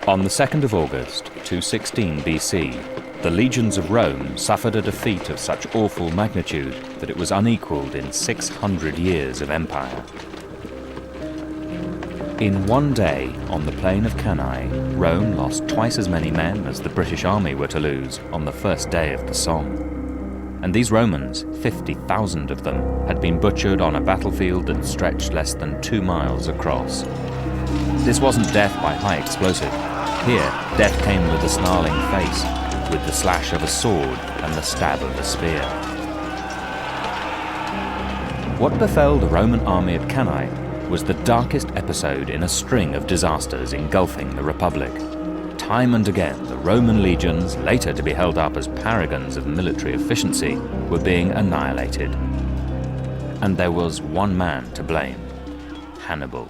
On the 2nd of August, 216 BC, the legions of Rome suffered a defeat of such awful magnitude that it was unequalled in 600 years of empire. In one day, on the plain of Cannae, Rome lost twice as many men as the British army were to lose on the first day of the Somme. And these Romans, 50,000 of them, had been butchered on a battlefield that stretched less than 2 miles across. This wasn't death by high explosive. Here, death came with a snarling face, with the slash of a sword and the stab of a spear. What befell the Roman army at Cannae was the darkest episode in a string of disasters engulfing the Republic. Time and again, the Roman legions, later to be held up as paragons of military efficiency, were being annihilated. And there was one man to blame: Hannibal.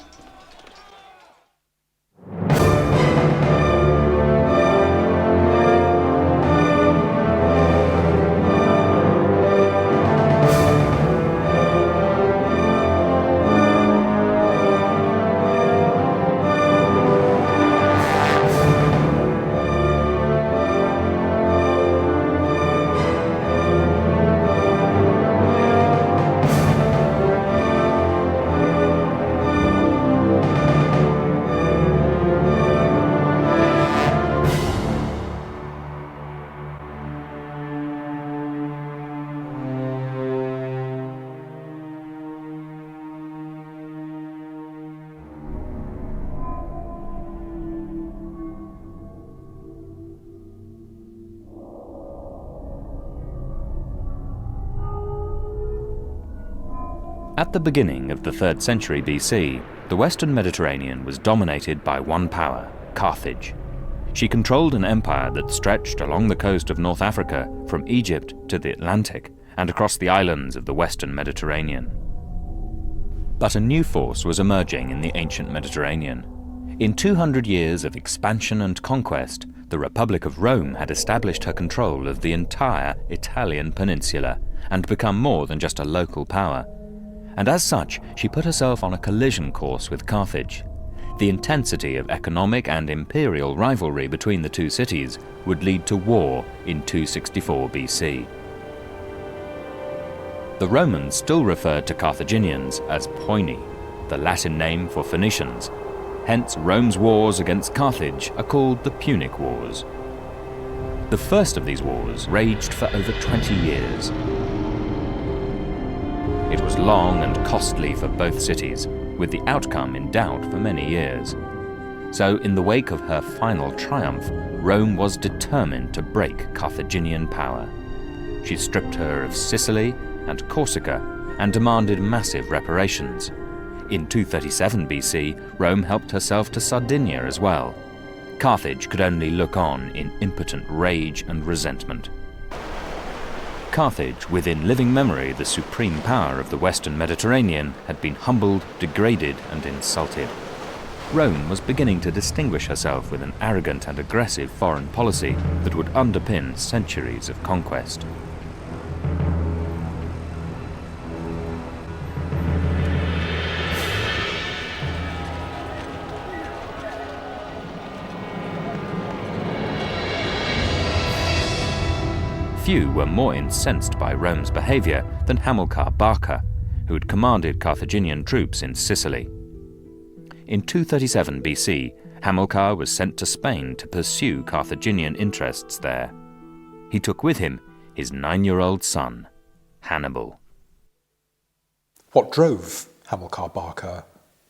At the beginning of the 3rd century BC, the Western Mediterranean was dominated by one power, Carthage. She controlled an empire that stretched along the coast of North Africa from Egypt to the Atlantic and across the islands of the Western Mediterranean. But a new force was emerging in the ancient Mediterranean. In 200 years of expansion and conquest, the Republic of Rome had established her control of the entire Italian peninsula and become more than just a local power. And as such, she put herself on a collision course with Carthage. The intensity of economic and imperial rivalry between the two cities would lead to war in 264 BC. The Romans still referred to Carthaginians as Poini, the Latin name for Phoenicians. Hence, Rome's wars against Carthage are called the Punic Wars. The first of these wars raged for over 20 years. It was long and costly for both cities, with the outcome in doubt for many years. So, in the wake of her final triumph, Rome was determined to break Carthaginian power. She stripped her of Sicily and Corsica and demanded massive reparations. In 237 BC, Rome helped herself to Sardinia as well. Carthage could only look on in impotent rage and resentment. Carthage, within living memory the supreme power of the Western Mediterranean, had been humbled, degraded, and insulted. Rome was beginning to distinguish herself with an arrogant and aggressive foreign policy that would underpin centuries of conquest. Few were more incensed by Rome's behavior than Hannibal Barca, who had commanded Carthaginian troops in Sicily. In 237 BC, Hamilcar was sent to Spain to pursue Carthaginian interests there. He took with him his 9-year-old son, Hannibal. What drove Hamilcar Barca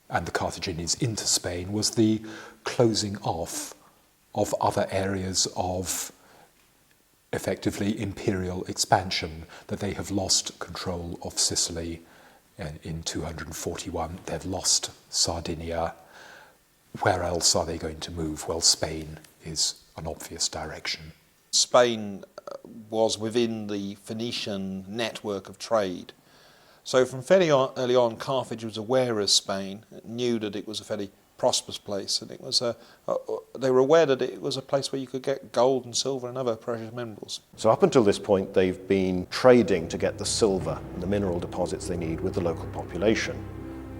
and the Carthaginians into Spain was the closing off of other areas of effectively imperial expansion, that they have lost control of Sicily in 241. They've lost Sardinia. Where else are they going to move? Well, Spain is an obvious direction. Spain was within the Phoenician network of trade. So from fairly early on, Carthage was aware of Spain, knew that it was a fairly prosperous place, and it was they were aware that it was a place where you could get gold and silver and other precious minerals. So up until this point, they've been trading to get the silver and the mineral deposits they need with the local population.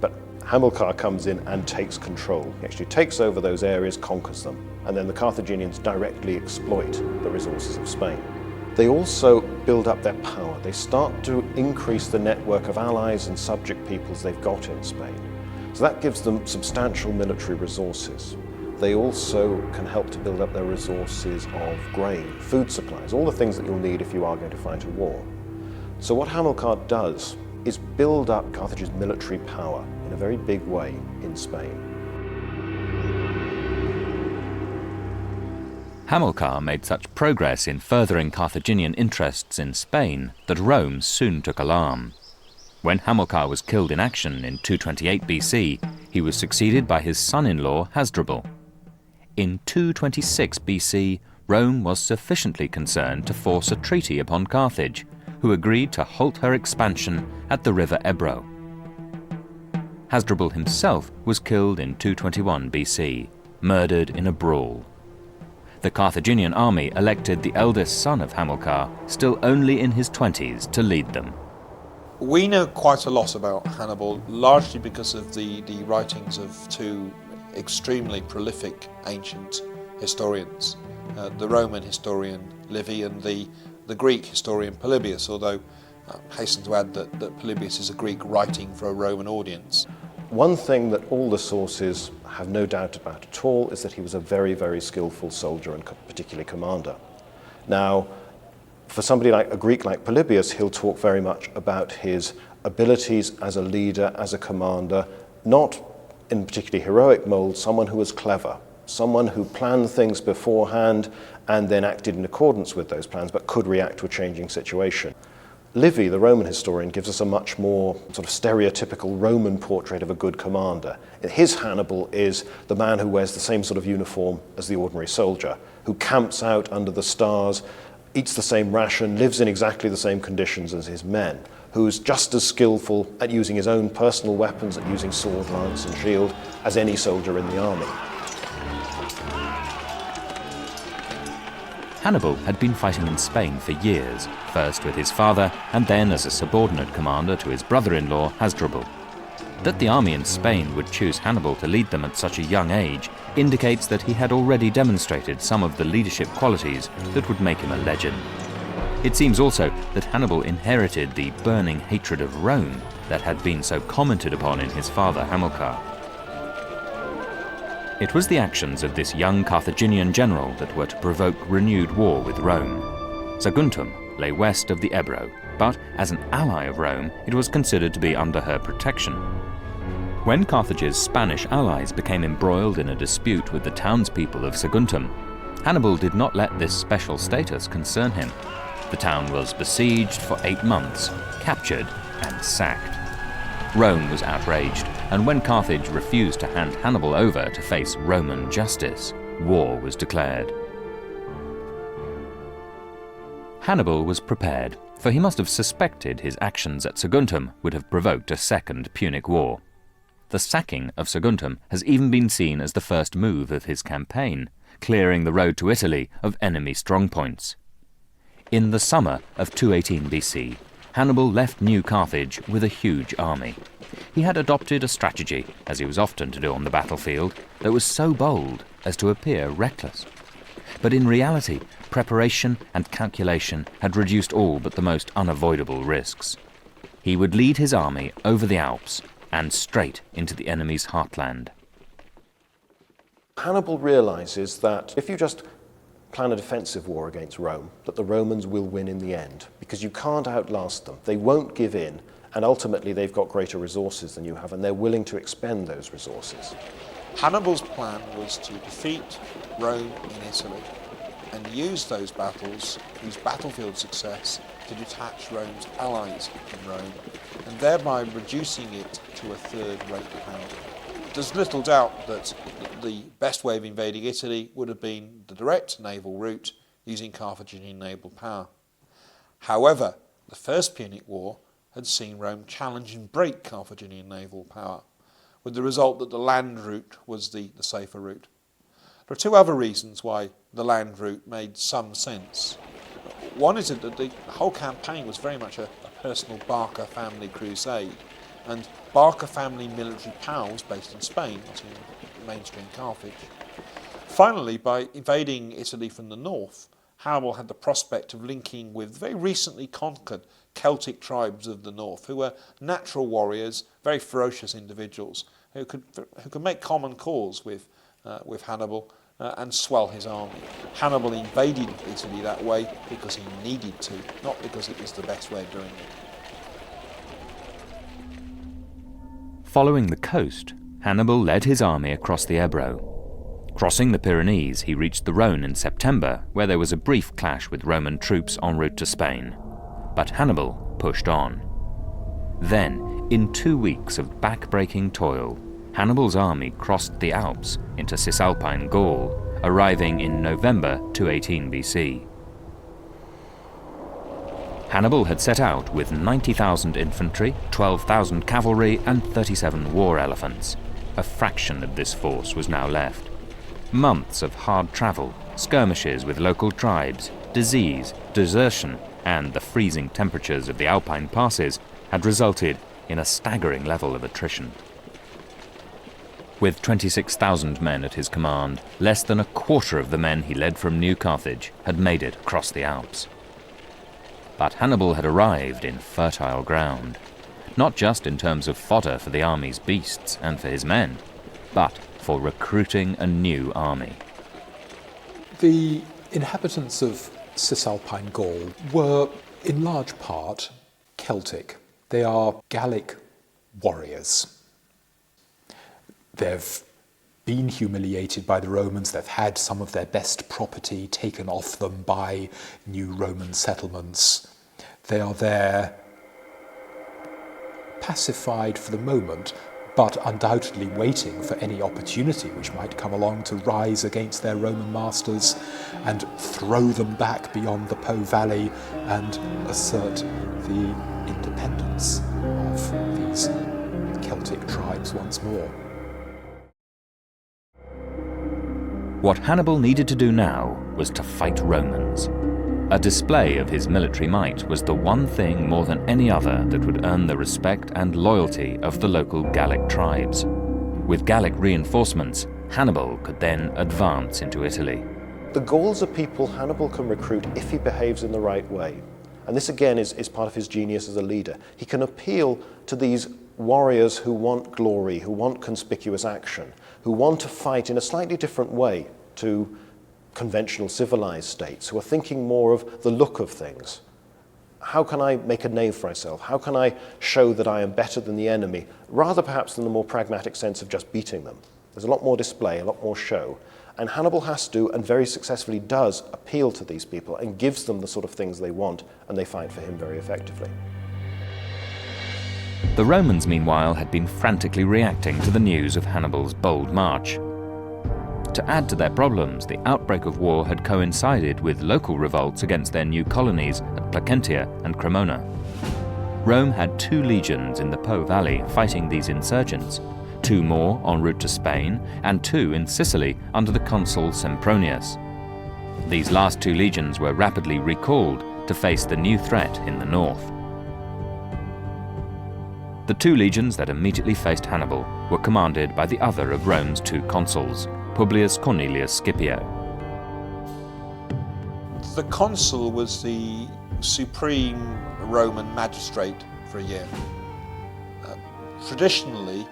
But Hamilcar comes in and takes control. He actually takes over those areas, conquers them, and then the Carthaginians directly exploit the resources of Spain. They also build up their power. They start to increase the network of allies and subject peoples they've got in Spain. So that gives them substantial military resources. They also can help to build up their resources of grain, food supplies, all the things that you'll need if you are going to fight a war. So what Hamilcar does is build up Carthage's military power in a very big way in Spain. Hamilcar made such progress in furthering Carthaginian interests in Spain that Rome soon took alarm. When Hamilcar was killed in action in 228 BC, he was succeeded by his son-in-law Hasdrubal. In 226 BC, Rome was sufficiently concerned to force a treaty upon Carthage, who agreed to halt her expansion at the river Ebro. Hasdrubal himself was killed in 221 BC, murdered in a brawl. The Carthaginian army elected the eldest son of Hamilcar, still only in his 20s, to lead them. We know quite a lot about Hannibal, largely because of the writings of two extremely prolific ancient historians, the Roman historian Livy and the Greek historian Polybius, although I hasten to add that Polybius is a Greek writing for a Roman audience. One thing that all the sources have no doubt about at all is that he was a very, very skillful soldier and particularly commander. Now, for somebody like a Greek like Polybius, he'll talk very much about his abilities as a leader, as a commander, not in particularly heroic mold, someone who was clever, someone who planned things beforehand and then acted in accordance with those plans, but could react to a changing situation. Livy, the Roman historian, gives us a much more sort of stereotypical Roman portrait of a good commander. His Hannibal is the man who wears the same sort of uniform as the ordinary soldier, who camps out under the stars, eats the same ration, lives in exactly the same conditions as his men, who's just as skillful at using his own personal weapons, at using sword, lance and shield, as any soldier in the army. Hannibal had been fighting in Spain for years, first with his father and then as a subordinate commander to his brother-in-law Hasdrubal. That the army in Spain would choose Hannibal to lead them at such a young age indicates that he had already demonstrated some of the leadership qualities that would make him a legend. It seems also that Hannibal inherited the burning hatred of Rome that had been so commented upon in his father Hamilcar. It was the actions of this young Carthaginian general that were to provoke renewed war with Rome. Saguntum lay west of the Ebro, but as an ally of Rome, it was considered to be under her protection. When Carthage's Spanish allies became embroiled in a dispute with the townspeople of Saguntum, Hannibal did not let this special status concern him. The town was besieged for 8 months, captured and sacked. Rome was outraged, and when Carthage refused to hand Hannibal over to face Roman justice, war was declared. Hannibal was prepared, for he must have suspected his actions at Saguntum would have provoked a second Punic War. The sacking of Saguntum has even been seen as the first move of his campaign, clearing the road to Italy of enemy strongpoints. In the summer of 218 BC, Hannibal left New Carthage with a huge army. He had adopted a strategy, as he was often to do on the battlefield, that was so bold as to appear reckless. But in reality, preparation and calculation had reduced all but the most unavoidable risks. He would lead his army over the Alps and straight into the enemy's heartland. Hannibal realizes that if you just plan a defensive war against Rome, that the Romans will win in the end, because you can't outlast them. They won't give in, and ultimately they've got greater resources than you have, and they're willing to expend those resources. Hannibal's plan was to defeat Rome in Italy and use those battles, use battlefield success, to detach Rome's allies from Rome, and thereby reducing it to a third-rate power. There's little doubt that the best way of invading Italy would have been the direct naval route using Carthaginian naval power. However, the First Punic War had seen Rome challenge and break Carthaginian naval power, with the result that the land route was the safer route. There are two other reasons why the land route made some sense. One is that the whole campaign was very much a personal Barca family crusade, and Barca family military power was based in Spain, not in mainstream Carthage. Finally, by invading Italy from the north, Hannibal had the prospect of linking with very recently conquered Celtic tribes of the north, who were natural warriors, very ferocious individuals, who could make common cause with Hannibal and swell his army. Hannibal invaded Italy that way because he needed to, not because it was the best way of doing it. Following the coast, Hannibal led his army across the Ebro. Crossing the Pyrenees, he reached the Rhone in September, where there was a brief clash with Roman troops en route to Spain. But Hannibal pushed on. Then, in 2 weeks of back-breaking toil, Hannibal's army crossed the Alps into Cisalpine Gaul, arriving in November 218 BC. Hannibal had set out with 90,000 infantry, 12,000 cavalry, and 37 war elephants. A fraction of this force was now left. Months of hard travel, skirmishes with local tribes, disease, desertion, and the freezing temperatures of the Alpine passes had resulted in a staggering level of attrition. With 26,000 men at his command, less than a quarter of the men he led from New Carthage had made it across the Alps. But Hannibal had arrived in fertile ground, not just in terms of fodder for the army's beasts and for his men, but for recruiting a new army. The inhabitants of Cisalpine Gaul were in large part Celtic. They are Gallic warriors. They've been humiliated by the Romans. They've had some of their best property taken off them by new Roman settlements. They are there pacified for the moment, but undoubtedly waiting for any opportunity which might come along to rise against their Roman masters and throw them back beyond the Po Valley and assert the independence of these Celtic tribes once more. What Hannibal needed to do now was to fight Romans. A display of his military might was the one thing more than any other that would earn the respect and loyalty of the local Gallic tribes. With Gallic reinforcements, Hannibal could then advance into Italy. The Gauls are people Hannibal can recruit if he behaves in the right way. And this again is part of his genius as a leader. He can appeal to these warriors who want glory, who want conspicuous action, who want to fight in a slightly different way to conventional civilized states, who are thinking more of the look of things. How can I make a name for myself? How can I show that I am better than the enemy, rather perhaps than the more pragmatic sense of just beating them? There's a lot more display, a lot more show. And Hannibal has to, and very successfully does, appeal to these people and gives them the sort of things they want, and they fight for him very effectively. The Romans, meanwhile, had been frantically reacting to the news of Hannibal's bold march. To add to their problems, the outbreak of war had coincided with local revolts against their new colonies at Placentia and Cremona. Rome had 2 legions in the Po Valley fighting these insurgents, 2 more en route to Spain, and 2 in Sicily under the consul Sempronius. These last 2 legions were rapidly recalled to face the new threat in the north. The 2 legions that immediately faced Hannibal were commanded by the other of Rome's 2 consuls, Publius Cornelius Scipio. The consul was the supreme Roman magistrate for a year. Traditionally,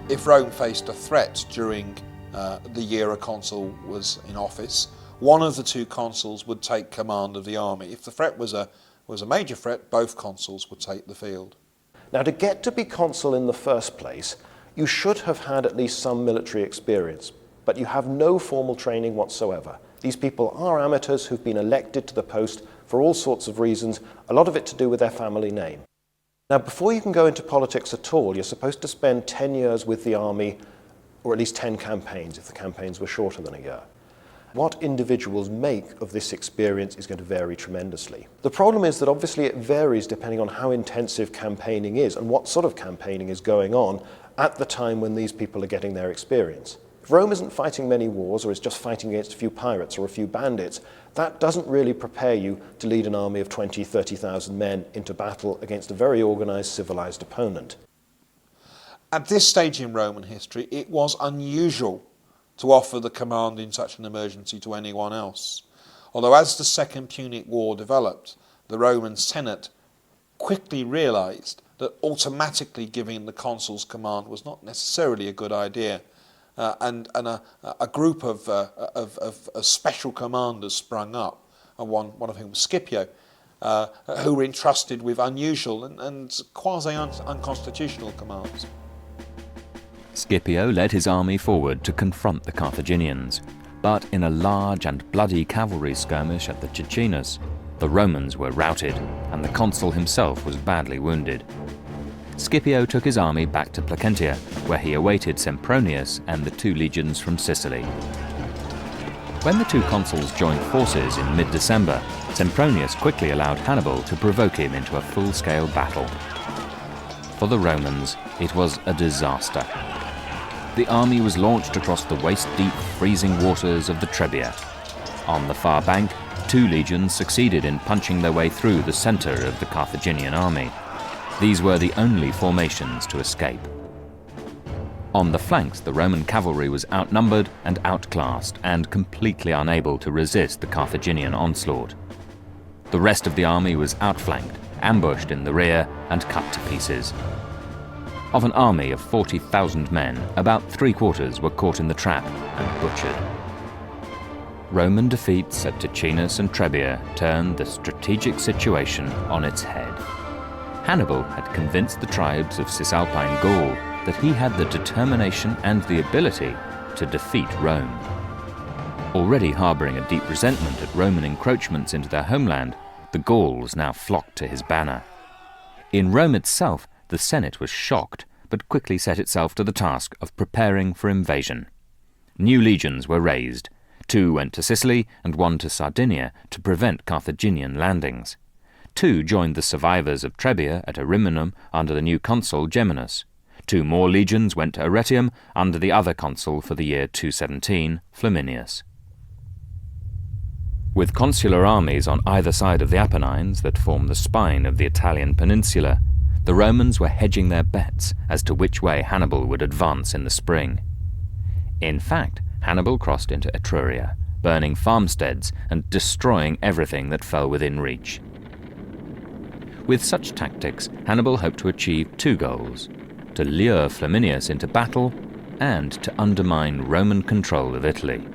if Rome faced a threat during the year a consul was in office, one of the 2 consuls would take command of the army. If the threat was a major threat, both consuls would take the field. Now, to get to be consul in the first place, you should have had at least some military experience, but you have no formal training whatsoever. These people are amateurs who've been elected to the post for all sorts of reasons, a lot of it to do with their family name. Now, before you can go into politics at all, you're supposed to spend 10 years with the army, or at least 10 campaigns, if the campaigns were shorter than a year. What individuals make of this experience is going to vary tremendously. The problem is that obviously it varies depending on how intensive campaigning is and what sort of campaigning is going on at the time when these people are getting their experience. If Rome isn't fighting many wars or is just fighting against a few pirates or a few bandits, that doesn't really prepare you to lead an army of 20, 30,000 men into battle against a very organised, civilised opponent. At this stage in Roman history, it was unusual to offer the command in such an emergency to anyone else. Although as the Second Punic War developed, the Roman Senate quickly realised that automatically giving the consuls command was not necessarily a good idea. And a group of special commanders sprung up, and one of whom was Scipio, who were entrusted with unusual and quasi-unconstitutional commands. Scipio led his army forward to confront the Carthaginians, but in a large and bloody cavalry skirmish at the Chicinus, the Romans were routed, and the consul himself was badly wounded. Scipio took his army back to Placentia, where he awaited Sempronius and the 2 legions from Sicily. When the 2 consuls joined forces in mid-December, Sempronius quickly allowed Hannibal to provoke him into a full-scale battle. For the Romans, it was a disaster. The army was launched across the waist-deep freezing waters of the Trebia. On the far bank, 2 legions succeeded in punching their way through the centre of the Carthaginian army. These were the only formations to escape. On the flanks, the Roman cavalry was outnumbered and outclassed and completely unable to resist the Carthaginian onslaught. The rest of the army was outflanked, ambushed in the rear, and cut to pieces. Of an army of 40,000 men, about 3/4 were caught in the trap and butchered. Roman defeats at Ticinus and Trebia turned the strategic situation on its head. Hannibal had convinced the tribes of Cisalpine Gaul that he had the determination and the ability to defeat Rome. Already harbouring a deep resentment at Roman encroachments into their homeland, the Gauls now flocked to his banner. In Rome itself, the Senate was shocked, but quickly set itself to the task of preparing for invasion. New legions were raised. 2 went to Sicily and 1 to Sardinia to prevent Carthaginian landings. 2 joined the survivors of Trebia at Ariminum under the new consul Geminus. 2 more legions went to Arretium under the other consul for the year 217, Flaminius. With consular armies on either side of the Apennines that form the spine of the Italian peninsula, the Romans were hedging their bets as to which way Hannibal would advance in the spring. In fact, Hannibal crossed into Etruria, burning farmsteads and destroying everything that fell within reach. With such tactics, Hannibal hoped to achieve 2 goals: to lure Flaminius into battle and to undermine Roman control of Italy.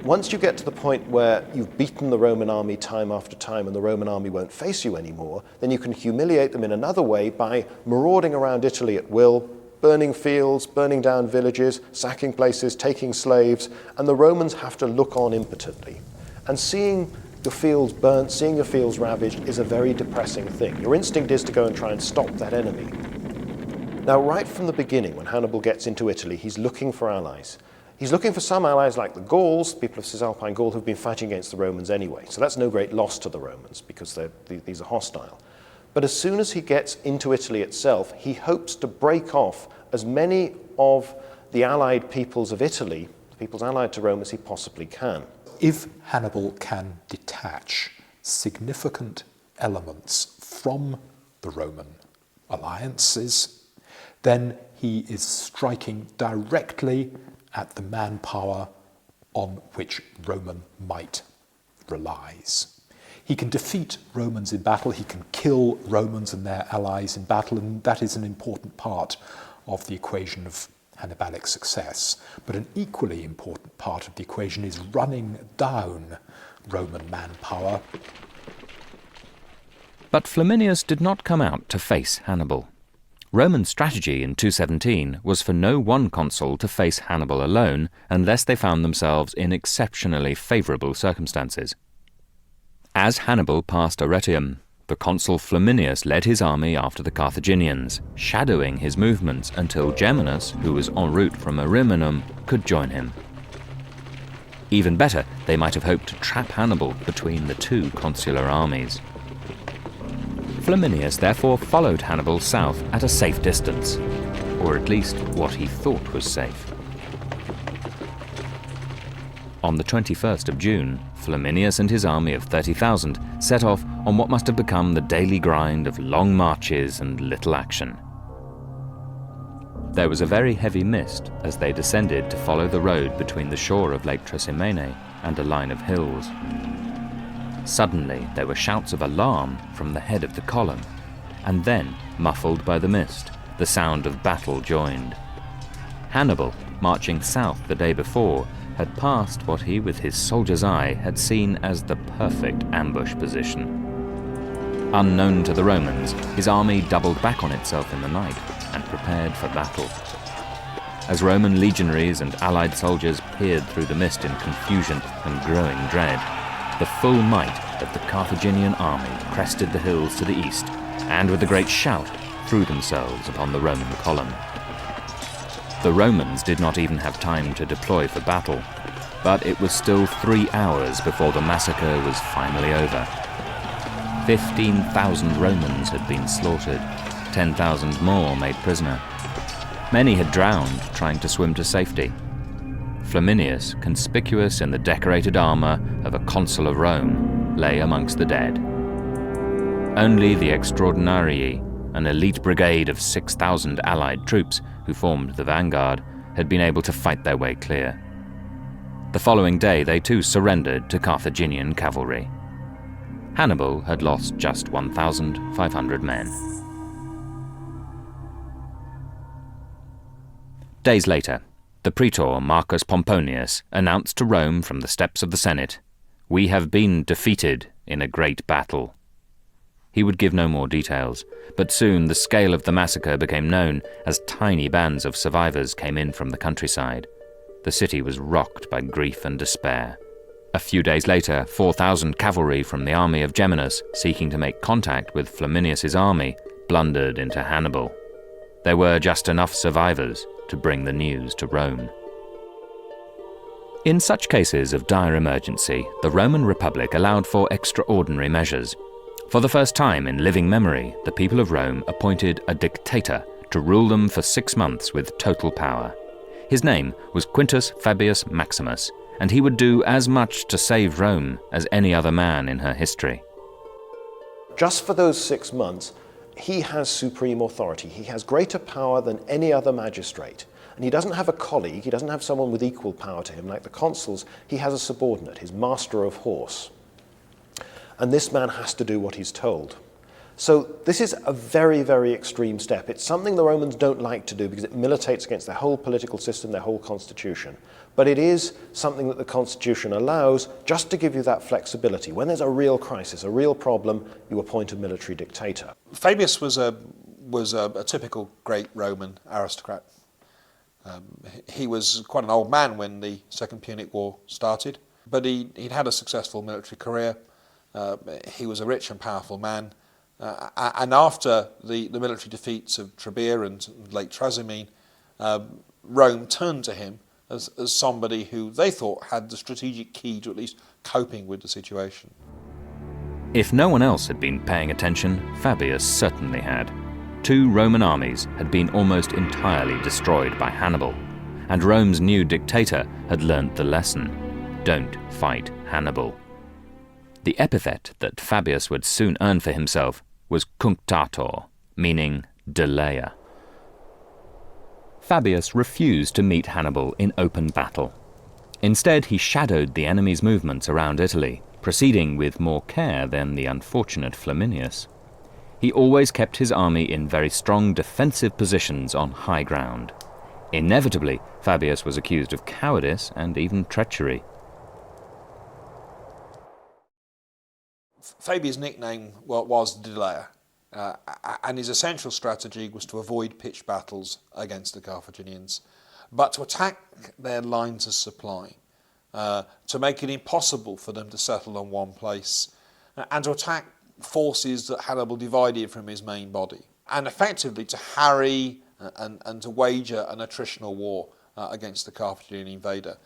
Once you get to the point where you've beaten the Roman army time after time and the Roman army won't face you anymore, then you can humiliate them in another way by marauding around Italy at will, burning fields, burning down villages, sacking places, taking slaves, and the Romans have to look on impotently. And seeing your fields burnt, seeing your fields ravaged is a very depressing thing. Your instinct is to go and try and stop that enemy. Now, right from the beginning, when Hannibal gets into Italy, he's looking for allies. He's looking for some allies like the Gauls, people of Cisalpine Gaul, who've been fighting against the Romans anyway. So that's no great loss to the Romans because these are hostile. But as soon as he gets into Italy itself, he hopes to break off as many of the allied peoples of Italy, the peoples allied to Rome, as he possibly can. If Hannibal can detach significant elements from the Roman alliances, then he is striking directly at the manpower on which Roman might relies. He can defeat Romans in battle, he can kill Romans and their allies in battle, and that is an important part of the equation of Hannibalic success. But an equally important part of the equation is running down Roman manpower. But Flaminius did not come out to face Hannibal. Roman strategy in 217 was for no one consul to face Hannibal alone unless they found themselves in exceptionally favourable circumstances. As Hannibal passed Arretium, the consul Flaminius led his army after the Carthaginians, shadowing his movements until Geminus, who was en route from Ariminum, could join him. Even better, they might have hoped to trap Hannibal between the 2 consular armies. Flaminius therefore followed Hannibal south at a safe distance, or at least what he thought was safe. On the 21st of June, Flaminius and his army of 30,000 set off on what must have become the daily grind of long marches and little action. There was a very heavy mist as they descended to follow the road between the shore of Lake Trasimene and a line of hills. Suddenly, there were shouts of alarm from the head of the column, and then, muffled by the mist, the sound of battle joined. Hannibal, marching south the day before, had passed what he with his soldier's eye had seen as the perfect ambush position. Unknown to the Romans, his army doubled back on itself in the night and prepared for battle. As Roman legionaries and allied soldiers peered through the mist in confusion and growing dread, the full might of the Carthaginian army crested the hills to the east and with a great shout threw themselves upon the Roman column. The Romans did not even have time to deploy for battle, but it was still 3 hours before the massacre was finally over. 15,000 Romans had been slaughtered, 10,000 more made prisoner. Many had drowned trying to swim to safety. Flaminius, conspicuous in the decorated armor of a consul of Rome, lay amongst the dead. Only the Extraordinarii, an elite brigade of 6,000 allied troops who formed the vanguard, had been able to fight their way clear. The following day they too surrendered to Carthaginian cavalry. Hannibal had lost just 1,500 men. Days later, the praetor Marcus Pomponius announced to Rome from the steps of the Senate, "We have been defeated in a great battle." He would give no more details, but soon the scale of the massacre became known as tiny bands of survivors came in from the countryside. The city was rocked by grief and despair. A few days later, 4,000 cavalry from the army of Geminus, seeking to make contact with Flaminius's army, blundered into Hannibal. There were just enough survivors to bring the news to Rome. In such cases of dire emergency, the Roman Republic allowed for extraordinary measures. For the first time in living memory, the people of Rome appointed a dictator to rule them for 6 months with total power. His name was Quintus Fabius Maximus, and he would do as much to save Rome as any other man in her history. Just for those 6 months, he has supreme authority. He has greater power than any other magistrate. And he doesn't have a colleague, he doesn't have someone with equal power to him like the consuls. He has a subordinate, his master of horse. And this man has to do what he's told. So this is a very, very extreme step. It's something the Romans don't like to do because it militates against their whole political system, their whole constitution. But it is something that the constitution allows just to give you that flexibility. When there's a real crisis, a real problem, you appoint a military dictator. Fabius was a typical great Roman aristocrat. He was quite an old man when the Second Punic War started, but he'd had a successful military career. He was a rich and powerful man. And after the military defeats of Trebia and Lake Trasimene, Rome turned to him as somebody who they thought had the strategic key to at least coping with the situation. If no one else had been paying attention, Fabius certainly had. 2 Roman armies had been almost entirely destroyed by Hannibal, and Rome's new dictator had learnt the lesson: don't fight Hannibal. The epithet that Fabius would soon earn for himself was cunctator, meaning delayer. Fabius refused to meet Hannibal in open battle. Instead, he shadowed the enemy's movements around Italy, proceeding with more care than the unfortunate Flaminius. He always kept his army in very strong defensive positions on high ground. Inevitably, Fabius was accused of cowardice and even treachery. Fabius' nickname was the Delayer, and his essential strategy was to avoid pitched battles against the Carthaginians, but to attack their lines of supply, to make it impossible for them to settle on one place, and to attack forces that Hannibal divided from his main body, and effectively to harry and to wager an attritional war against the Carthaginian invader.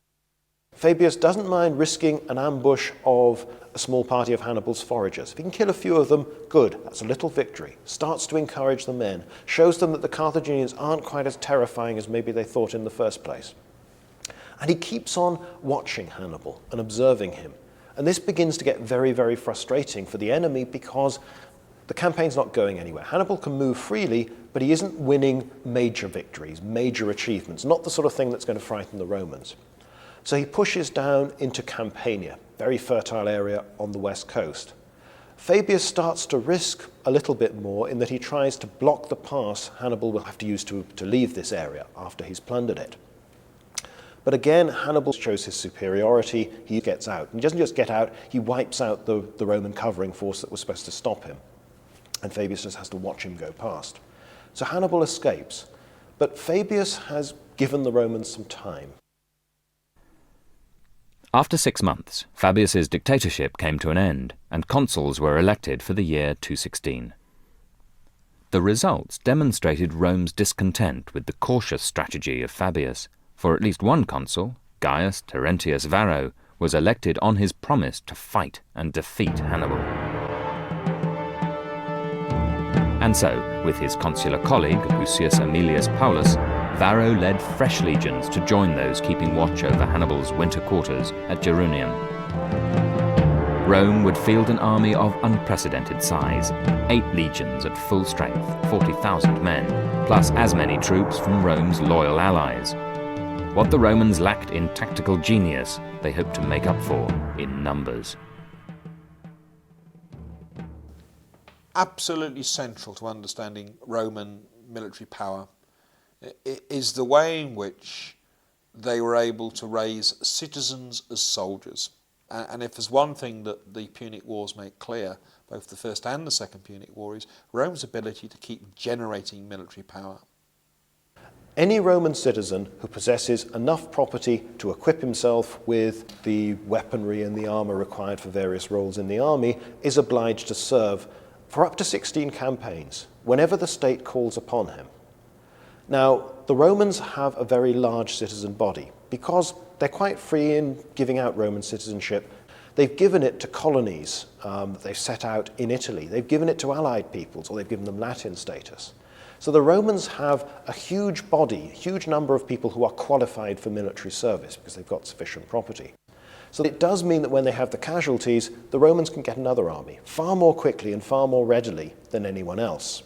Fabius doesn't mind risking an ambush of a small party of Hannibal's foragers. If he can kill a few of them, good, that's a little victory. Starts to encourage the men, shows them that the Carthaginians aren't quite as terrifying as maybe they thought in the first place. And he keeps on watching Hannibal and observing him. And this begins to get very, very frustrating for the enemy because the campaign's not going anywhere. Hannibal can move freely, but he isn't winning major victories, major achievements, not the sort of thing that's going to frighten the Romans. So he pushes down into Campania, very fertile area on the west coast. Fabius starts to risk a little bit more in that he tries to block the pass Hannibal will have to use to leave this area after he's plundered it. But again, Hannibal shows his superiority. He gets out. And he doesn't just get out, he wipes out the Roman covering force that was supposed to stop him. And Fabius just has to watch him go past. So Hannibal escapes. But Fabius has given the Romans some time. After 6 months, Fabius's dictatorship came to an end, and consuls were elected for the year 216. The results demonstrated Rome's discontent with the cautious strategy of Fabius, for at least one consul, Gaius Terentius Varro, was elected on his promise to fight and defeat Hannibal. And so, with his consular colleague, Lucius Aemilius Paulus, Varro led fresh legions to join those keeping watch over Hannibal's winter quarters at Gerunium. Rome would field an army of unprecedented size, 8 legions at full strength, 40,000 men, plus as many troops from Rome's loyal allies. What the Romans lacked in tactical genius, they hoped to make up for in numbers. Absolutely central to understanding Roman military power is the way in which they were able to raise citizens as soldiers. And if there's one thing that the Punic Wars make clear, both the First and the Second Punic War, is Rome's ability to keep generating military power. Any Roman citizen who possesses enough property to equip himself with the weaponry and the armour required for various roles in the army is obliged to serve for up to 16 campaigns, whenever the state calls upon him. Now, the Romans have a very large citizen body because they're quite free in giving out Roman citizenship. They've given it to colonies that they've set out in Italy. They've given it to allied peoples, or they've given them Latin status. So the Romans have a huge body, a huge number of people who are qualified for military service because they've got sufficient property. So it does mean that when they have the casualties, the Romans can get another army far more quickly and far more readily than anyone else.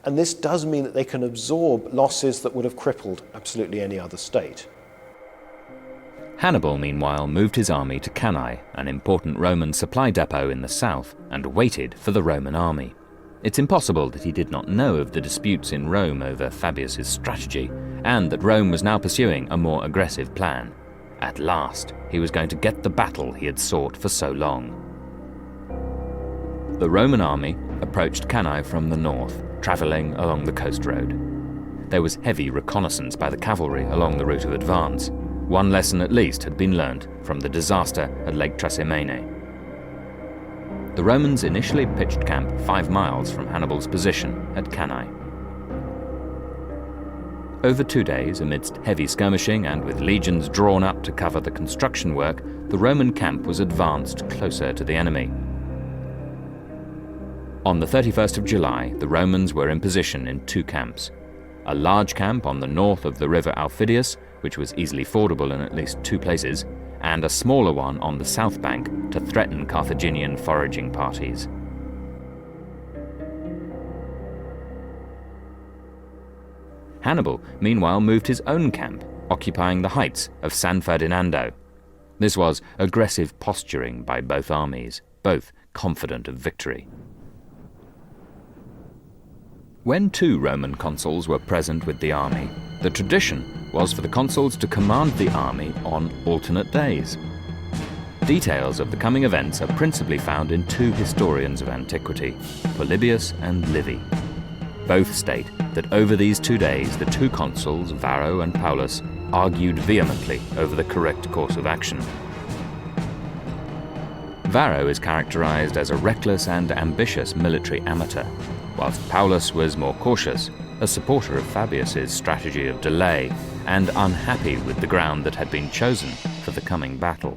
And this does mean that they can absorb losses that would have crippled absolutely any other state. Hannibal, meanwhile, moved his army to Cannae, an important Roman supply depot in the south, and waited for the Roman army. It's impossible that he did not know of the disputes in Rome over Fabius's strategy, and that Rome was now pursuing a more aggressive plan. At last, he was going to get the battle he had sought for so long. The Roman army approached Cannae from the north, travelling along the coast road. There was heavy reconnaissance by the cavalry along the route of advance. One lesson at least had been learnt from the disaster at Lake Trasimene. The Romans initially pitched camp 5 miles from Hannibal's position at Cannae. Over 2 days, amidst heavy skirmishing and with legions drawn up to cover the construction work, the Roman camp was advanced closer to the enemy. On the 31st of July, the Romans were in position in 2 camps. A large camp on the north of the river Aufidius, which was easily fordable in at least 2 places, and a smaller one on the south bank to threaten Carthaginian foraging parties. Hannibal, meanwhile, moved his own camp, occupying the heights of San Ferdinando. This was aggressive posturing by both armies, both confident of victory. When 2 Roman consuls were present with the army, the tradition was for the consuls to command the army on alternate days. Details of the coming events are principally found in 2 historians of antiquity, Polybius and Livy. Both state that over these 2 days the 2 consuls, Varro and Paulus, argued vehemently over the correct course of action. Varro is characterized as a reckless and ambitious military amateur, whilst Paulus was more cautious, a supporter of Fabius's strategy of delay, and unhappy with the ground that had been chosen for the coming battle.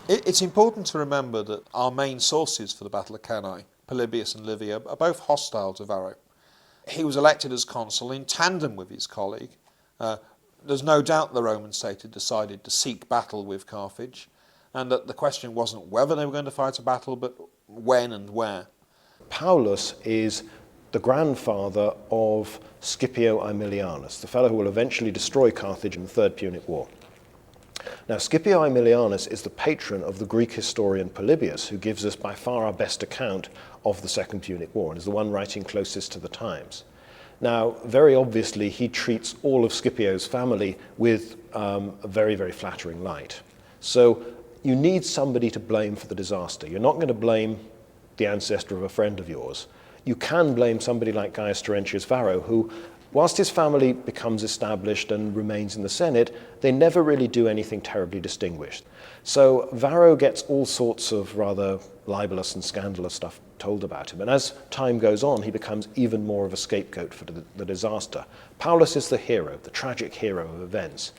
It's important to remember that our main sources for the Battle of Cannae, Polybius and Livy, are both hostile to Varro. He was elected as consul in tandem with his colleague, There's no doubt the Roman state had decided to seek battle with Carthage, and that the question wasn't whether they were going to fight a battle, but when and where. Paulus is the grandfather of Scipio Aemilianus, the fellow who will eventually destroy Carthage in the Third Punic War. Now, Scipio Aemilianus is the patron of the Greek historian Polybius, who gives us by far our best account of the Second Punic War, and is the one writing closest to the times. Now, very obviously, he treats all of Scipio's family with a very, very flattering light. So you need somebody to blame for the disaster. You're not going to blame the ancestor of a friend of yours. You can blame somebody like Gaius Terentius Varro, who, whilst his family becomes established and remains in the Senate, they never really do anything terribly distinguished. So Varro gets all sorts of rather libelous and scandalous stuff told about him. And as time goes on, he becomes even more of a scapegoat for the disaster. Paulus is the hero, the tragic hero of events.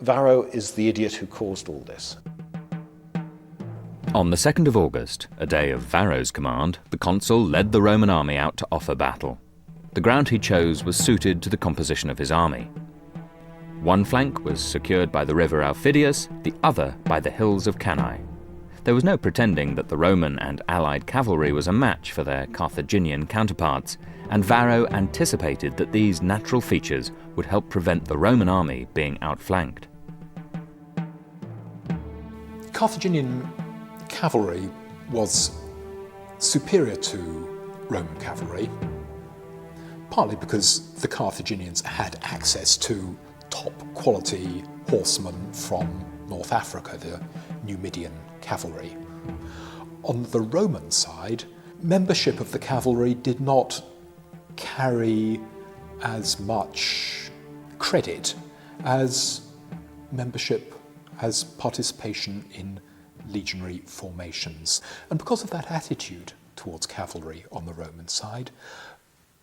Varro is the idiot who caused all this. On the 2nd of August, a day of Varro's command, the consul led the Roman army out to offer battle. The ground he chose was suited to the composition of his army. One flank was secured by the river Aufidius, the other by the hills of Cannae. There was no pretending that the Roman and allied cavalry was a match for their Carthaginian counterparts, and Varro anticipated that these natural features would help prevent the Roman army being outflanked. Carthaginian cavalry was superior to Roman cavalry, partly because the Carthaginians had access to top quality horsemen from North Africa, the Numidian cavalry. On the Roman side, membership of the cavalry did not carry as much credit as membership, as participation in legionary formations. And because of that attitude towards cavalry on the Roman side,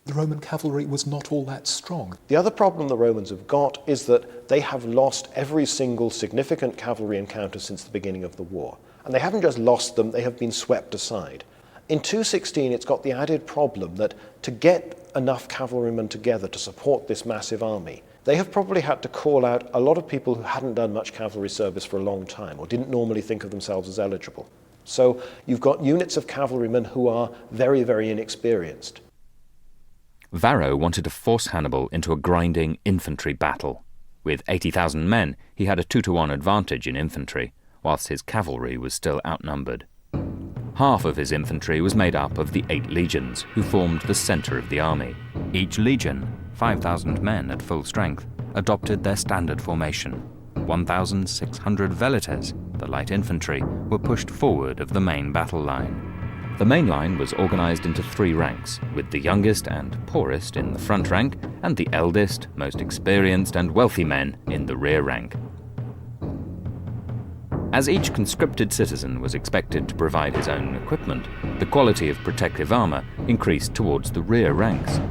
the Roman cavalry was not all that strong. The other problem the Romans have got is that they have lost every single significant cavalry encounter since the beginning of the war. And they haven't just lost them, they have been swept aside. In 216, it's got the added problem that to get enough cavalrymen together to support this massive army, they have probably had to call out a lot of people who hadn't done much cavalry service for a long time or didn't normally think of themselves as eligible. So you've got units of cavalrymen who are very, very inexperienced. Varro wanted to force Hannibal into a grinding infantry battle. With 80,000 men, he had a 2-to-1 advantage in infantry, whilst his cavalry was still outnumbered. Half of his infantry was made up of the 8 legions, who formed the centre of the army. Each legion, 5,000 men at full strength, adopted their standard formation. 1,600 velites, the light infantry, were pushed forward of the main battle line. The main line was organised into 3 ranks, with the youngest and poorest in the front rank, and the eldest, most experienced and wealthy men in the rear rank. As each conscripted citizen was expected to provide his own equipment, the quality of protective armour increased towards the rear ranks.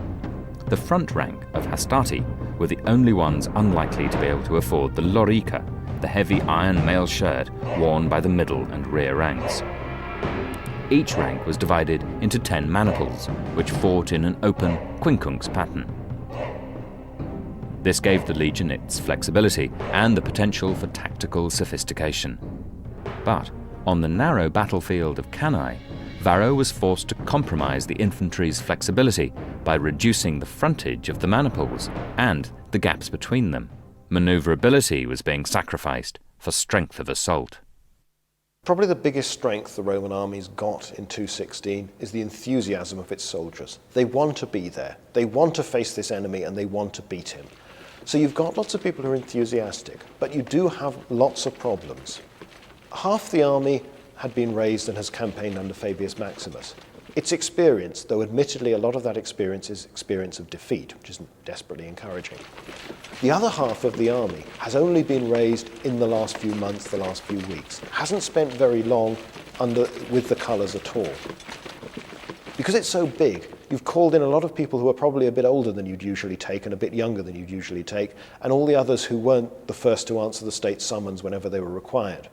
The front rank of hastati were the only ones unlikely to be able to afford the lorica, the heavy iron mail shirt worn by the middle and rear ranks. Each rank was divided into 10 maniples, which fought in an open quincunx pattern. This gave the legion its flexibility and the potential for tactical sophistication. But on the narrow battlefield of Cannae, Varro was forced to compromise the infantry's flexibility by reducing the frontage of the maniples and the gaps between them. Maneuverability was being sacrificed for strength of assault. Probably the biggest strength the Roman army's got in 216 is the enthusiasm of its soldiers. They want to be there. They want to face this enemy and they want to beat him. So you've got lots of people who are enthusiastic, but you do have lots of problems. Half the army had been raised and has campaigned under Fabius Maximus. It's experience, though admittedly a lot of that experience is experience of defeat, which isn't desperately encouraging. The other half of the army has only been raised in the last few months, the last few weeks. Hasn't spent very long with the colours at all. Because it's so big, you've called in a lot of people who are probably a bit older than you'd usually take and a bit younger than you'd usually take, and all the others who weren't the first to answer the state summons whenever they were required.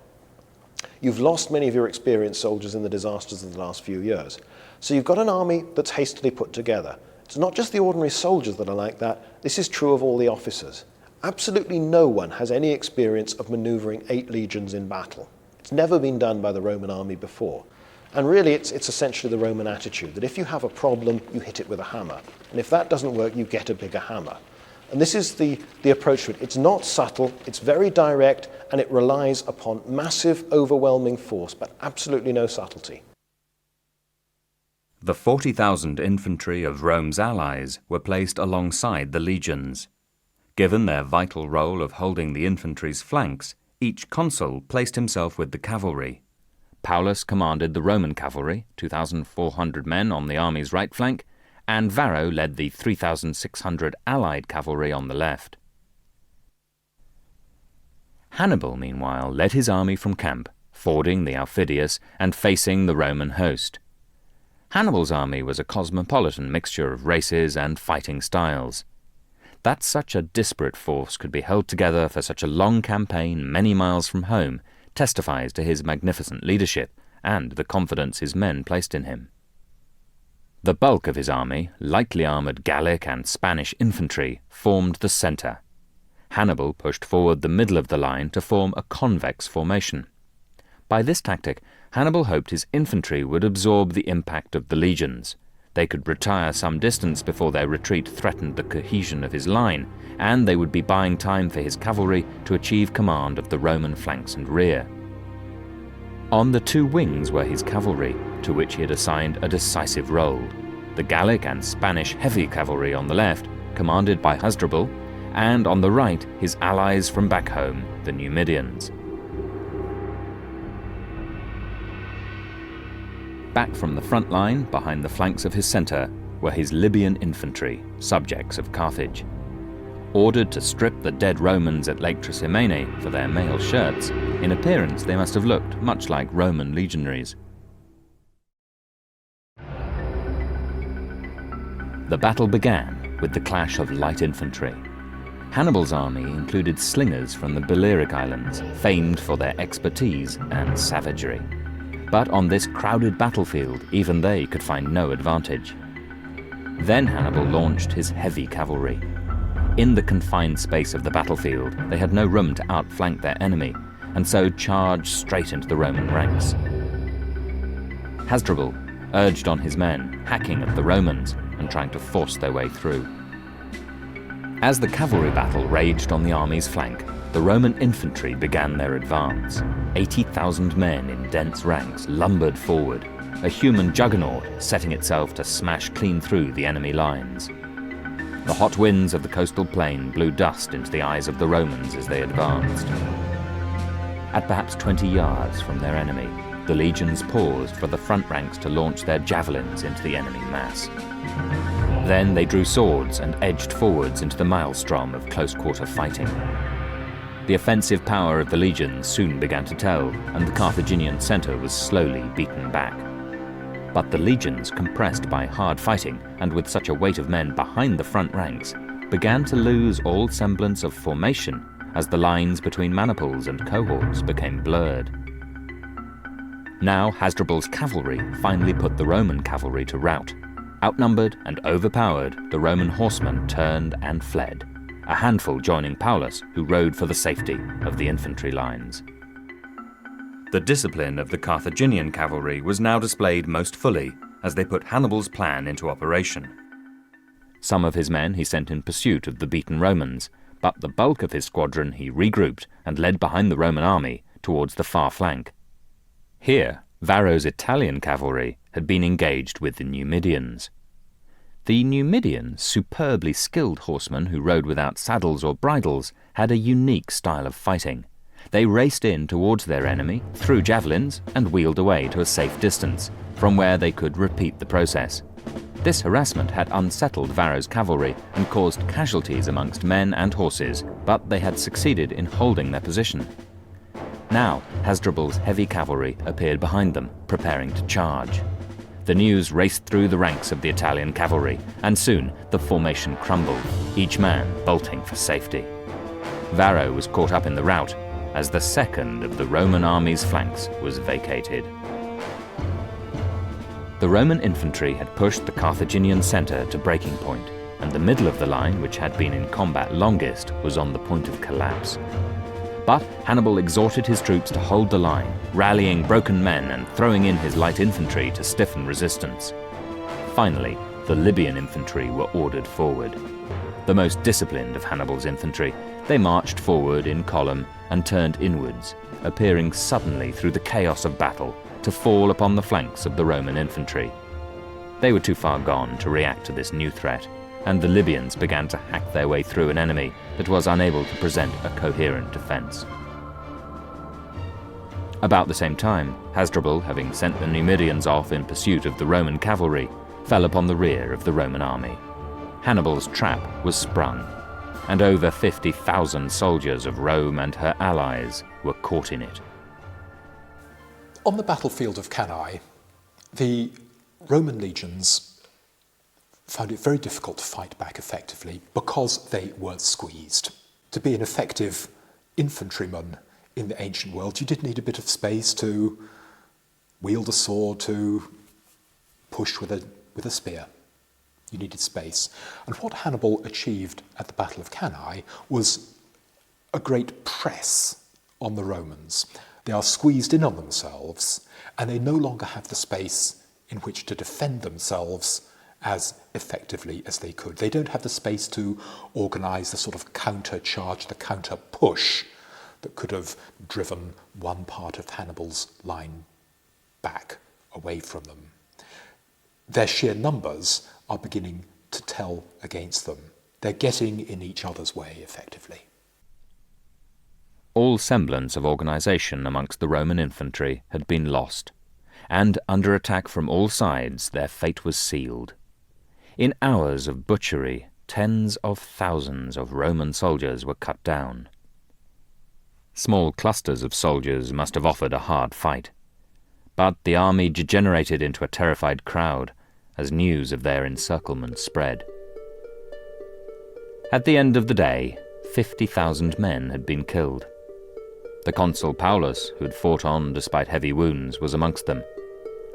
You've lost many of your experienced soldiers in the disasters of the last few years. So you've got an army that's hastily put together. It's not just the ordinary soldiers that are like that. This is true of all the officers. Absolutely no one has any experience of maneuvering 8 legions in battle. It's never been done by the Roman army before. And really, it's essentially the Roman attitude that if you have a problem, you hit it with a hammer. And if that doesn't work, you get a bigger hammer. And this is the approach to it. It's not subtle, it's very direct, and it relies upon massive, overwhelming force, but absolutely no subtlety. The 40,000 infantry of Rome's allies were placed alongside the legions. Given their vital role of holding the infantry's flanks, each consul placed himself with the cavalry. Paulus commanded the Roman cavalry, 2,400 men on the army's right flank, and Varro led the 3,600 allied cavalry on the left. Hannibal, meanwhile, led his army from camp, fording the Aufidius and facing the Roman host. Hannibal's army was a cosmopolitan mixture of races and fighting styles. That such a disparate force could be held together for such a long campaign many miles from home testifies to his magnificent leadership and the confidence his men placed in him. The bulk of his army, lightly armoured Gallic and Spanish infantry, formed the centre. Hannibal pushed forward the middle of the line to form a convex formation. By this tactic, Hannibal hoped his infantry would absorb the impact of the legions. They could retire some distance before their retreat threatened the cohesion of his line, and they would be buying time for his cavalry to achieve command of the Roman flanks and rear. On the 2 wings were his cavalry, to which he had assigned a decisive role. The Gallic and Spanish heavy cavalry on the left, commanded by Hasdrubal, and on the right his allies from back home, the Numidians. Back from the front line, behind the flanks of his centre, were his Libyan infantry, subjects of Carthage. Ordered to strip the dead Romans at Lake Trasimene for their mail shirts, in appearance they must have looked much like Roman legionaries. The battle began with the clash of light infantry. Hannibal's army included slingers from the Balearic Islands, famed for their expertise and savagery. But on this crowded battlefield, even they could find no advantage. Then Hannibal launched his heavy cavalry. In the confined space of the battlefield, they had no room to outflank their enemy, and so charged straight into the Roman ranks. Hasdrubal urged on his men, hacking at the Romans and trying to force their way through. As the cavalry battle raged on the army's flank, the Roman infantry began their advance. 80,000 men in dense ranks lumbered forward, a human juggernaut setting itself to smash clean through the enemy lines. The hot winds of the coastal plain blew dust into the eyes of the Romans as they advanced. At perhaps 20 yards from their enemy, the legions paused for the front ranks to launch their javelins into the enemy mass. Then they drew swords and edged forwards into the maelstrom of close-quarter fighting. The offensive power of the legions soon began to tell, and the Carthaginian centre was slowly beaten back. But the legions, compressed by hard fighting and with such a weight of men behind the front ranks, began to lose all semblance of formation as the lines between maniples and cohorts became blurred. Now Hasdrubal's cavalry finally put the Roman cavalry to rout. Outnumbered and overpowered, the Roman horsemen turned and fled, a handful joining Paulus, who rode for the safety of the infantry lines. The discipline of the Carthaginian cavalry was now displayed most fully as they put Hannibal's plan into operation. Some of his men he sent in pursuit of the beaten Romans, but the bulk of his squadron he regrouped and led behind the Roman army towards the far flank. Here, Varro's Italian cavalry had been engaged with the Numidians. The Numidians, superbly skilled horsemen who rode without saddles or bridles, had a unique style of fighting. They raced in towards their enemy, threw javelins, and wheeled away to a safe distance, from where they could repeat the process. This harassment had unsettled Varro's cavalry and caused casualties amongst men and horses, but they had succeeded in holding their position. Now, Hasdrubal's heavy cavalry appeared behind them, preparing to charge. The news raced through the ranks of the Italian cavalry, and soon the formation crumbled, each man bolting for safety. Varro was caught up in the rout, as the second of the Roman army's flanks was vacated. The Roman infantry had pushed the Carthaginian centre to breaking point. and the middle of the line, which had been in combat longest, was on the point of collapse. But Hannibal exhorted his troops to hold the line, rallying broken men and throwing in his light infantry to stiffen resistance. Finally, the Libyan infantry were ordered forward. The most disciplined of Hannibal's infantry, they marched forward in column and turned inwards, appearing suddenly through the chaos of battle to fall upon the flanks of the Roman infantry. They were too far gone to react to this new threat, and the Libyans began to hack their way through an enemy that was unable to present a coherent defence. About the same time, Hasdrubal, having sent the Numidians off in pursuit of the Roman cavalry, fell upon the rear of the Roman army. Hannibal's trap was sprung, and over 50,000 soldiers of Rome and her allies were caught in it. On the battlefield of Cannae, the Roman legions found it very difficult to fight back effectively because they were squeezed. To be an effective infantryman in the ancient world, you did need a bit of space to wield a sword, to push with a spear. You needed space. And what Hannibal achieved at the Battle of Cannae was a great press on the Romans. They are squeezed in on themselves, and they no longer have the space in which to defend themselves as effectively as they could. They don't have the space to organise the sort of counter-charge, the counter-push that could have driven one part of Hannibal's line back, away from them. Their sheer numbers are beginning to tell against them. They're getting in each other's way, effectively. All semblance of organisation amongst the Roman infantry had been lost, and under attack from all sides their fate was sealed. In hours of butchery, tens of thousands of Roman soldiers were cut down. Small clusters of soldiers must have offered a hard fight, but the army degenerated into a terrified crowd as news of their encirclement spread. At the end of the day, 50,000 men had been killed. The consul Paulus, who had fought on despite heavy wounds, was amongst them.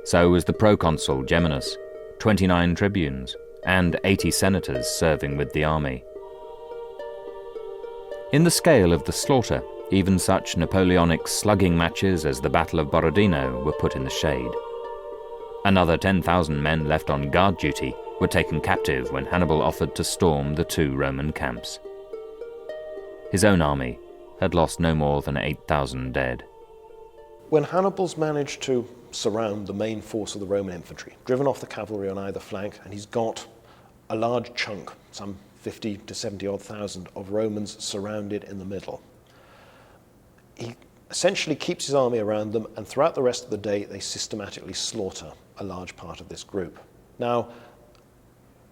So was the proconsul Geminus, 29 tribunes, and 80 senators serving with the army. In the scale of the slaughter, even such Napoleonic slugging matches as the Battle of Borodino were put in the shade. Another 10,000 men left on guard duty were taken captive when Hannibal offered to storm the two Roman camps. His own army had lost no more than 8,000 dead. When Hannibal's managed to surround the main force of the Roman infantry, driven off the cavalry on either flank, and he's got a large chunk, some 50 to 70 odd thousand of Romans surrounded in the middle, he essentially keeps his army around them, and throughout the rest of the day they systematically slaughter a large part of this group. Now,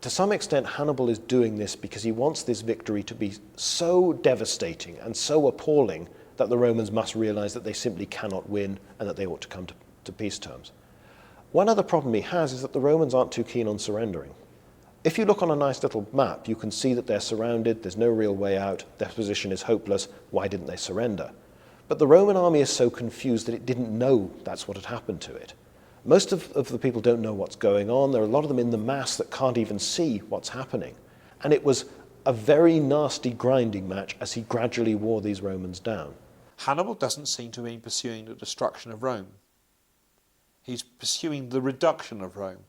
to some extent, Hannibal is doing this because he wants this victory to be so devastating and so appalling that the Romans must realize that they simply cannot win and that they ought to come to peace terms. One other problem he has is that the Romans aren't too keen on surrendering. If you look on a nice little map, you can see that they're surrounded, there's no real way out, their position is hopeless, why didn't they surrender? But the Roman army is so confused that it didn't know that's what had happened to it. Most of the people don't know what's going on. There are a lot of them in the mass that can't even see what's happening. And it was a very nasty grinding match as he gradually wore these Romans down. Hannibal doesn't seem to be pursuing the destruction of Rome. He's pursuing the reduction of Rome.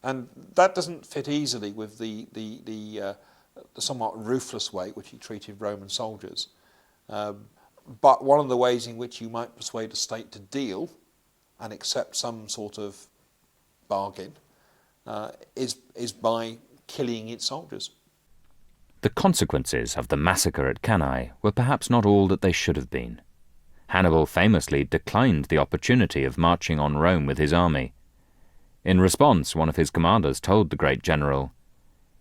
And that doesn't fit easily with the somewhat ruthless way which he treated Roman soldiers. But one of the ways in which you might persuade a state to deal and accept some sort of bargain is by killing its soldiers. The consequences of the massacre at Cannae were perhaps not all that they should have been. Hannibal famously declined the opportunity of marching on Rome with his army. In response, one of his commanders told the great general,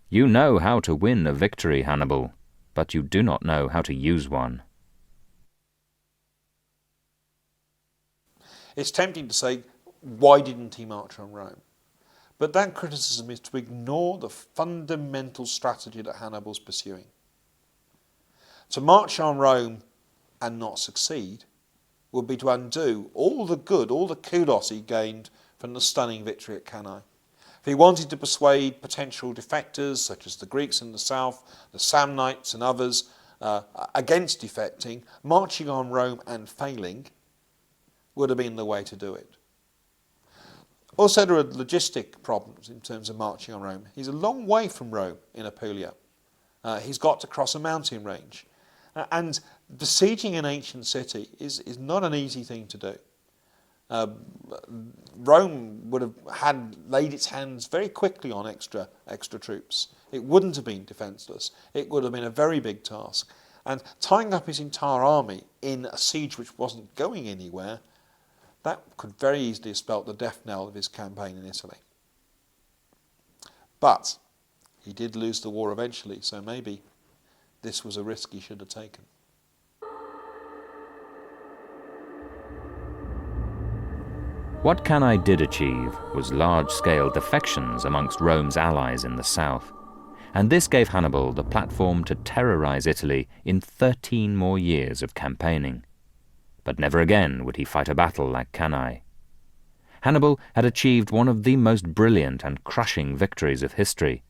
"You know how to win a victory, Hannibal, but you do not know how to use one." It's tempting to say, why didn't he march on Rome? But that criticism is to ignore the fundamental strategy that Hannibal's pursuing. To march on Rome and not succeed would be to undo all the good, all the kudos he gained from the stunning victory at Cannae. he wanted to persuade potential defectors, such as the Greeks in the south, the Samnites and others, against defecting, marching on Rome and failing would have been the way to do it. Also, there are logistic problems in terms of marching on Rome. He's a long way from Rome in Apulia. He's got to cross a mountain range. And besieging an ancient city is not an easy thing to do. Rome would have laid its hands very quickly on extra troops. It wouldn't have been defenceless. It would have been a very big task. And tying up his entire army in a siege which wasn't going anywhere, that could very easily have spelt the death knell of his campaign in Italy. But he did lose the war eventually, so maybe this was a risk he should have taken. What Cannae did achieve was large-scale defections amongst Rome's allies in the south, and this gave Hannibal the platform to terrorize Italy in 13 more years of campaigning. But never again would he fight a battle like Cannae. Hannibal had achieved one of the most brilliant and crushing victories of history,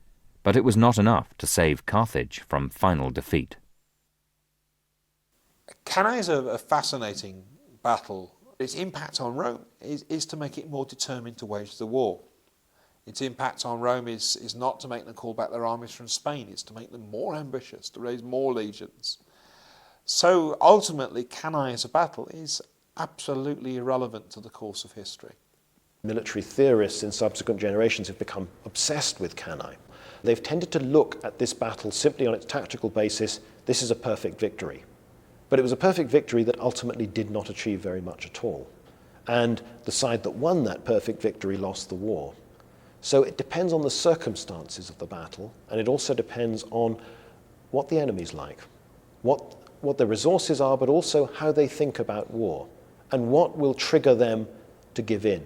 but it was not enough to save Carthage from final defeat. Cannae is a fascinating battle. Its impact on Rome is to make it more determined to wage the war. Its impact on Rome is not to make them call back their armies from Spain, it's to make them more ambitious, to raise more legions. So ultimately, Cannae as a battle is absolutely irrelevant to the course of history. Military theorists in subsequent generations have become obsessed with Cannae. They've tended to look at this battle simply on its tactical basis. This is a perfect victory. But it was a perfect victory that ultimately did not achieve very much at all. And the side that won that perfect victory lost the war. So it depends on the circumstances of the battle, and it also depends on what the enemy's like, what their resources are, but also how they think about war, and what will trigger them to give in.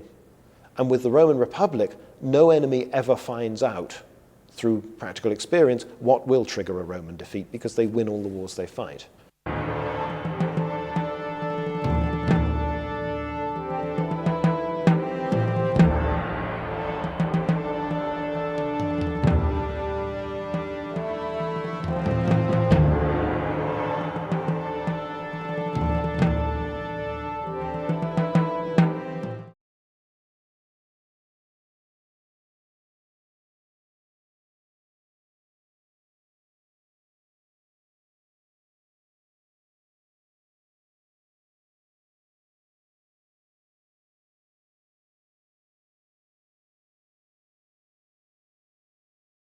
And with the Roman Republic, no enemy ever finds out through practical experience what will trigger a Roman defeat, because they win all the wars they fight.